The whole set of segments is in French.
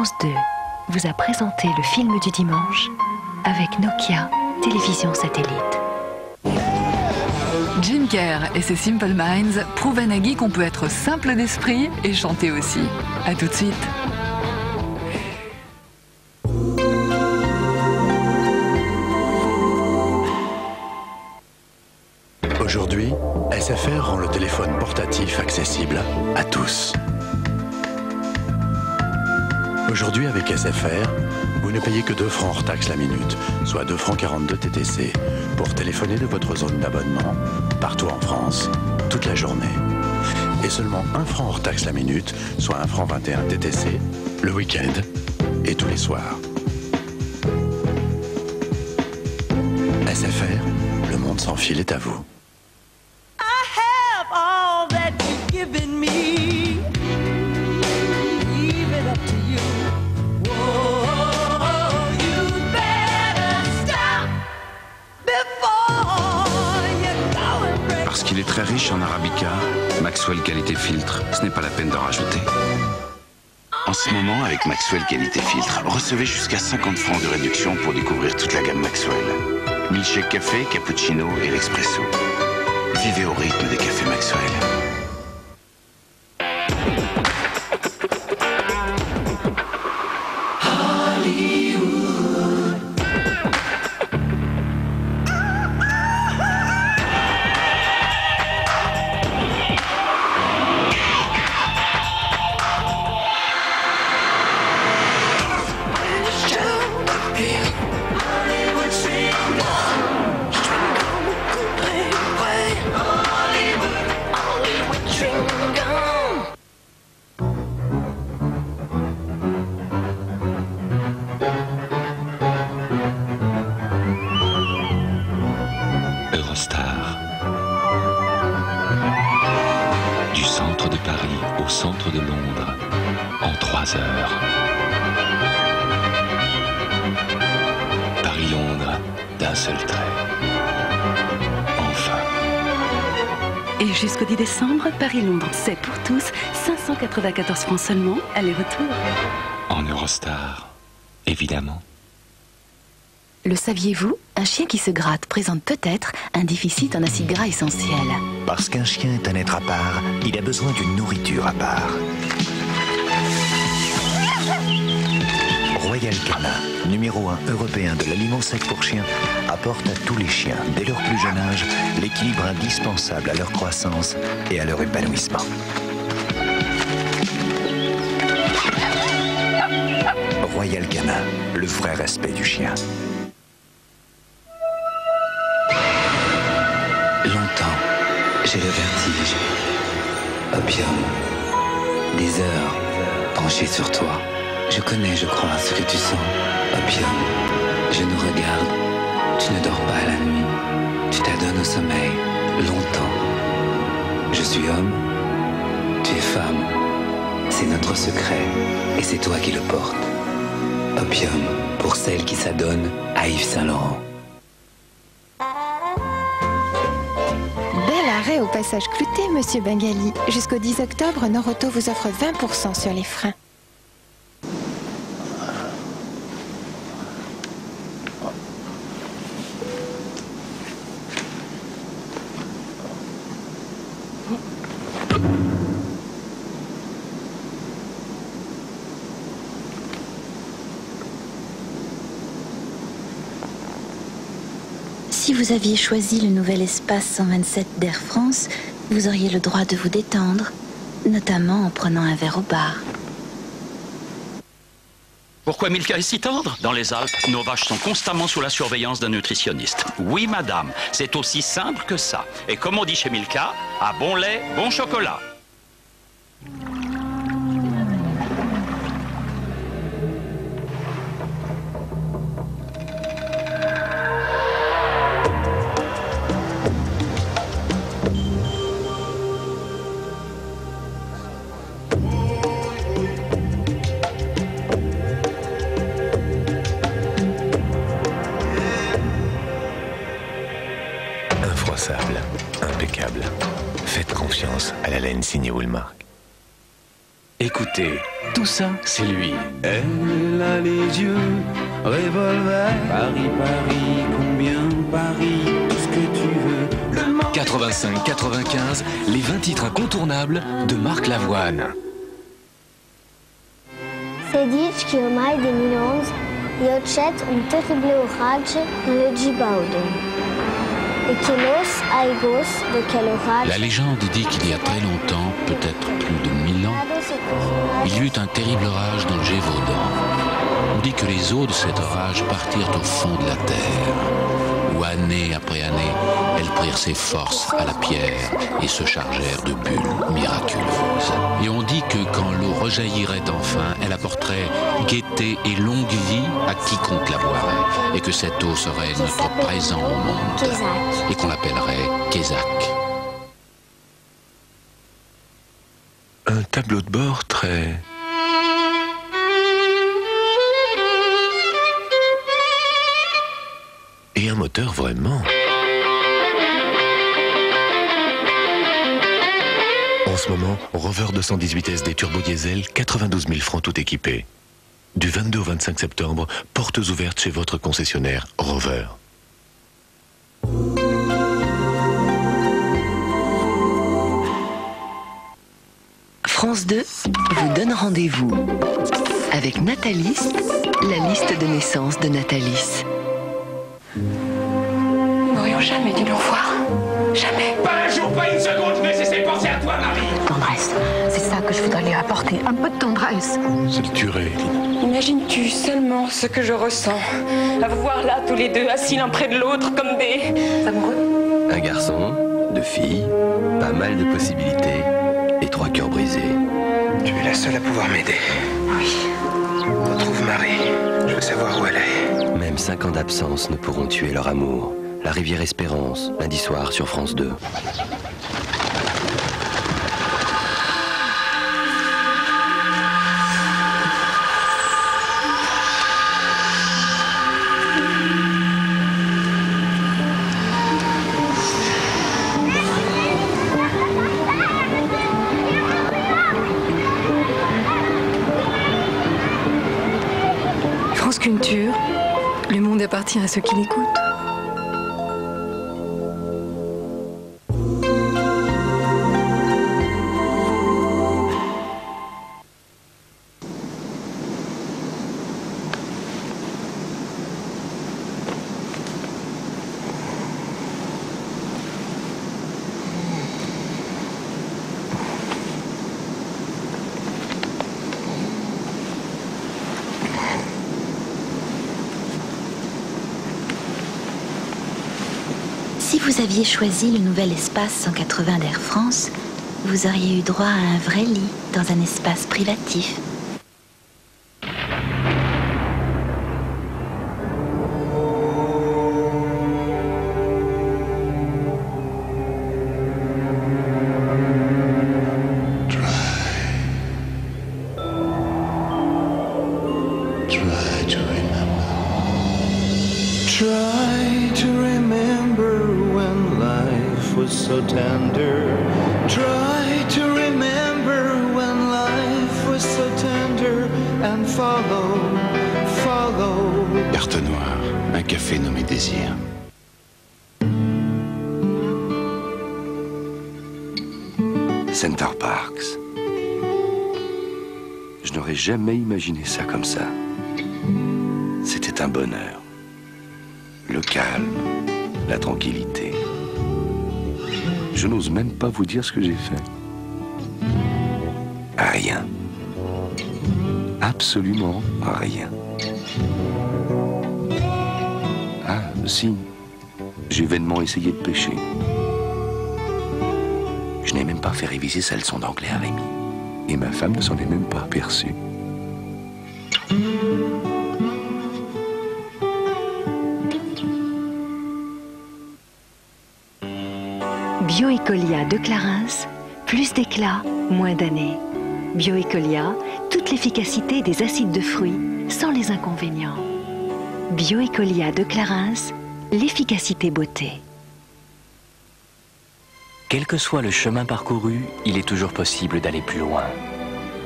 France 2 vous a présenté le film du dimanche avec Nokia Télévision Satellite. Jim Kerr et ses Simple Minds prouvent à Nagui qu'on peut être simple d'esprit et chanter aussi. À tout de suite. Aujourd'hui, SFR rend le téléphone portatif accessible à tous. Aujourd'hui, avec SFR, vous ne payez que 2 francs hors taxe la minute, soit 2 francs 42 TTC, pour téléphoner de votre zone d'abonnement, partout en France, toute la journée. Et seulement 1 franc hors taxe la minute, soit 1 franc 21 TTC, le week-end et tous les soirs. SFR, le monde sans fil est à vous. Parce qu'il est très riche en arabica, Maxwell Qualité Filtre, ce n'est pas la peine d'en rajouter. En ce moment, avec Maxwell Qualité Filtre, recevez jusqu'à 50 francs de réduction pour découvrir toute la gamme Maxwell. Milkshake café, cappuccino et l'expresso. Vivez au rythme des cafés Maxwell. Eurostar. Du centre de Paris au centre de Londres en 3 heures. Paris-Londres d'un seul trait. Enfin. Et jusqu'au 10 décembre, Paris-Londres, c'est pour tous 594 francs seulement, aller-retour. En Eurostar, évidemment. Le saviez-vous? Un chien qui se gratte présente peut-être un déficit en acides gras essentiels. Parce qu'un chien est un être à part, il a besoin d'une nourriture à part. Royal Canin, numéro 1 européen de l'aliment sec pour chiens, apporte à tous les chiens, dès leur plus jeune âge, l'équilibre indispensable à leur croissance et à leur épanouissement. Royal Canin, le vrai respect du chien. Longtemps, j'ai le vertige. Opium. Des heures penchées sur toi. Je connais, je crois, ce que tu sens. Opium. Je nous regarde. Tu ne dors pas la nuit. Tu t'adonnes au sommeil. Longtemps. Je suis homme. Tu es femme. C'est notre secret. Et c'est toi qui le portes. Opium. Pour celle qui s'adonne à Yves Saint-Laurent. Au passage clouté, monsieur Bengali. Jusqu'au 10 octobre, Noroto vous offre 20% sur les freins. Si vous aviez choisi le nouvel espace 127 d'Air France, vous auriez le droit de vous détendre, notamment en prenant un verre au bar. Pourquoi Milka est si tendre? Dans les Alpes, nos vaches sont constamment sous la surveillance d'un nutritionniste. Oui, madame, c'est aussi simple que ça. Et comme on dit chez Milka, à bon lait, bon chocolat. Impeccable. Faites confiance à la laine signée Woolmark. Écoute. Écoutez, tout ça, c'est lui. Elle a les yeux revolver. Paris, Paris, combien Paris, tout ce que tu veux. 85-95, les 20 titres incontournables de Marc Lavoine. 16 km de Milans, Yochet, un terrible orage dans le Djibouti. Et Kélos, Aigos, de quel orage? La légende dit qu'il y a très longtemps, peut-être plus de 1000 ans, il y eut un terrible orage dans le Gévaudan. On dit que les eaux de cet orage partirent au fond de la terre, où année après année, elles prirent ses forces à la pierre et se chargèrent de bulles miraculeuses. Et on dit que quand l'eau rejaillirait enfin, elle apporterait gaieté et longue vie à quiconque la boirait, et que cette eau serait notre présent au monde, et qu'on l'appellerait Kézak. Un tableau de bord très... Et un moteur vraiment... En ce moment, Rover 218 SD turbo diesel, 92 000 francs tout équipé. Du 22 au 25 septembre, portes ouvertes chez votre concessionnaire Rover. France 2 vous donne rendez-vous avec Nathalie, la liste de naissance de Nathalie. Nous n'aurions jamais dû le revoir. Jamais. Pas un jour, pas une seconde, je vais cesser de penser à toi, Marie. Tendresse, c'est ça que je voudrais lui apporter. Un peu de tendresse. C'est le tuerait, Lina. Imagines-tu seulement ce que je ressens à vous voir là, tous les deux, assis l'un près de l'autre, comme des amoureux? Un garçon, 2 filles, pas mal de possibilités et 3 cœurs brisés. Tu es la seule à pouvoir m'aider. Oui. Retrouve Marie. Je veux savoir où elle est. Même 5 ans d'absence ne pourront tuer leur amour. La rivière Espérance, lundi soir sur France 2. France Culture, le monde appartient à ceux qui l'écoutent. Si vous aviez choisi le nouvel espace 180 d'Air France, vous auriez eu droit à un vrai lit dans un espace privatif. Try to remember when life was so tender. Try to remember when life was so tender. And follow, follow. Carte noire, un café nommé Désir. Center Parcs. Je n'aurais jamais imaginé ça comme ça. C'était un bonheur. Le calme, la tranquillité. Je n'ose même pas vous dire ce que j'ai fait. Rien. Absolument rien. Ah, si. J'ai vainement essayé de pêcher. Je n'ai même pas fait réviser sa leçon d'anglais à Rémi. Et ma femme ne s'en est même pas aperçue. Bioécolia de Clarins, plus d'éclat, moins d'années. Bioécolia, toute l'efficacité des acides de fruits, sans les inconvénients. Bioécolia de Clarins, l'efficacité beauté. Quel que soit le chemin parcouru, il est toujours possible d'aller plus loin.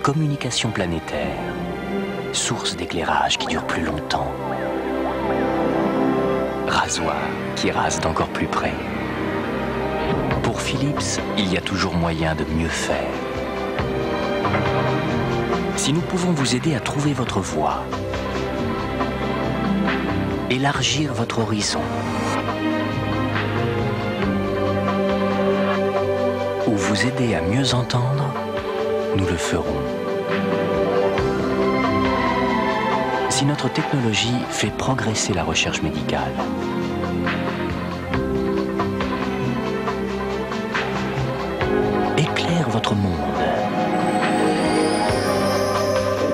communication planétaire, source d'éclairage qui dure plus longtemps, rasoir qui rase d'encore plus près. Pour Philips, il y a toujours moyen de mieux faire. Si nous pouvons vous aider à trouver votre voie, élargir votre horizon, ou vous aider à mieux entendre, nous le ferons. Si notre technologie fait progresser la recherche médicale, éclaire votre monde,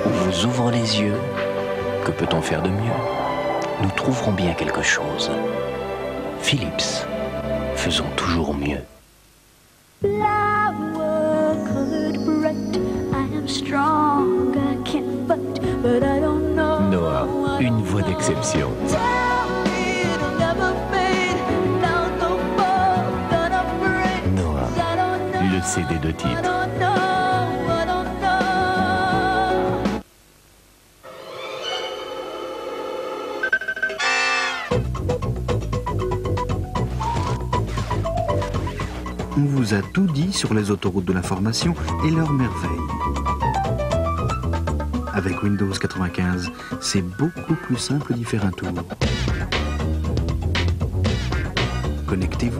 ou vous ouvre les yeux, que peut-on faire de mieux? Nous trouverons bien quelque chose. Philips, faisons toujours mieux. Noah, une voix d'exception. Noah, le CD de titre. On vous a tout dit sur les autoroutes de l'information et leurs merveilles. Avec Windows 95, c'est beaucoup plus simple d'y faire un tour. Connectez-vous.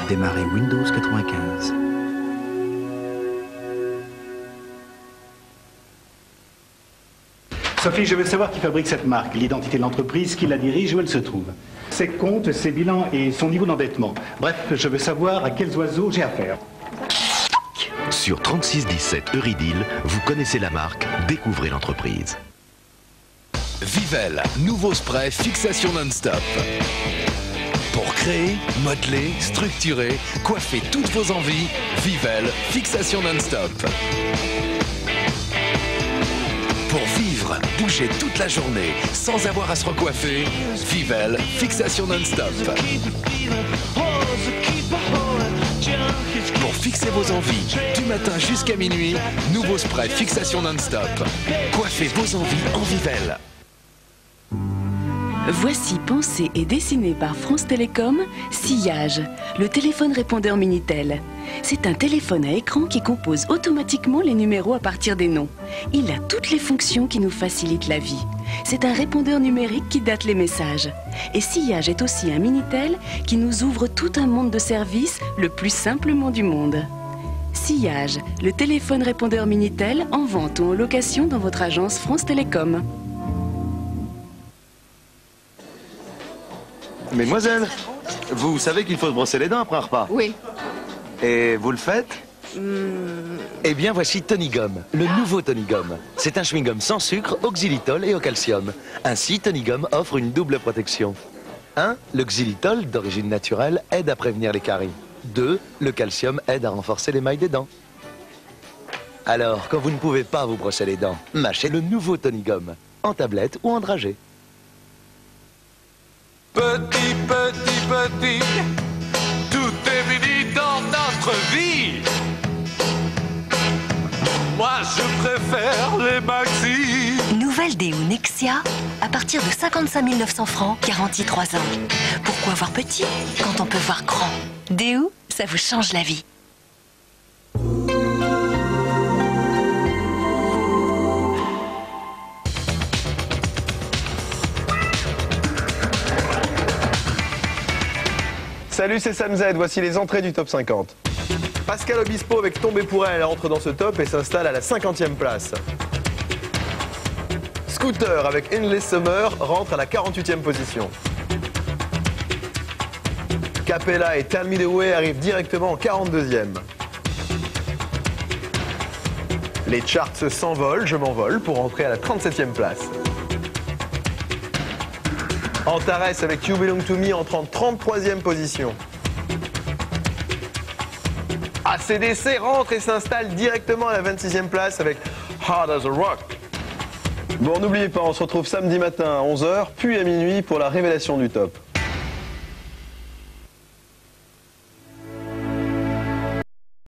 Démarrez Windows 95. Sophie, je veux savoir qui fabrique cette marque, l'identité de l'entreprise, qui la dirige, où elle se trouve. Ses comptes, ses bilans et son niveau d'endettement. Bref, je veux savoir à quels oiseaux j'ai affaire. Sur 3617 Euridil, vous connaissez la marque, découvrez l'entreprise. Vivelle, nouveau spray fixation non-stop. Pour créer, modeler, structurer, coiffer toutes vos envies, Vivelle, fixation non-stop. Pour vivre, bouger toute la journée, sans avoir à se recoiffer, Vivelle, fixation non-stop. Pour fixer vos envies, du matin jusqu'à minuit, nouveau spray fixation non-stop. Coiffez vos envies en Vivelle. Voici pensé et dessiné par France Télécom, Sillage, le téléphone répondeur Minitel. C'est un téléphone à écran qui compose automatiquement les numéros à partir des noms. Il a toutes les fonctions qui nous facilitent la vie. C'est un répondeur numérique qui date les messages. Et Sillage est aussi un Minitel qui nous ouvre tout un monde de services le plus simplement du monde. Sillage, le téléphone répondeur Minitel en vente ou en location dans votre agence France Télécom. Mesdemoiselles, vous savez qu'il faut se brosser les dents après un repas? Oui. Et vous le faites? Eh bien, voici Tony-Gum, le nouveau Tony-Gum. C'est un chewing-gum sans sucre, au xylitol et au calcium. Ainsi, Tony-Gum offre une double protection. 1. Le xylitol, d'origine naturelle, aide à prévenir les caries. 2. Le calcium aide à renforcer l'émail des dents. Alors, quand vous ne pouvez pas vous brosser les dents, mâchez le nouveau Tony-Gum, en tablette ou en dragée. Petit, petit, petit, tout est fini dans notre vie. Moi, je préfère les maxi. Nouvelle Déo Nexia, à partir de 55 900 francs, garantie 3 ans. Pourquoi voir petit quand on peut voir grand? Déo, ça vous change la vie. Salut, c'est Sam Z, voici les entrées du top 50. Pascal Obispo avec Tombé pour elle entre dans ce top et s'installe à la 50e place. Scooter avec Endless Summer rentre à la 48e position. Capella et Tell Me The Way arrivent directement en 42e. Les charts s'envolent, je m'envole pour entrer à la 37e place. Antares avec You Belong To Me entre en 33e position. AC/DC rentre et s'installe directement à la 26e place avec Hard As A Rock. Bon, n'oubliez pas, on se retrouve samedi matin à 11h, puis à minuit pour la révélation du top.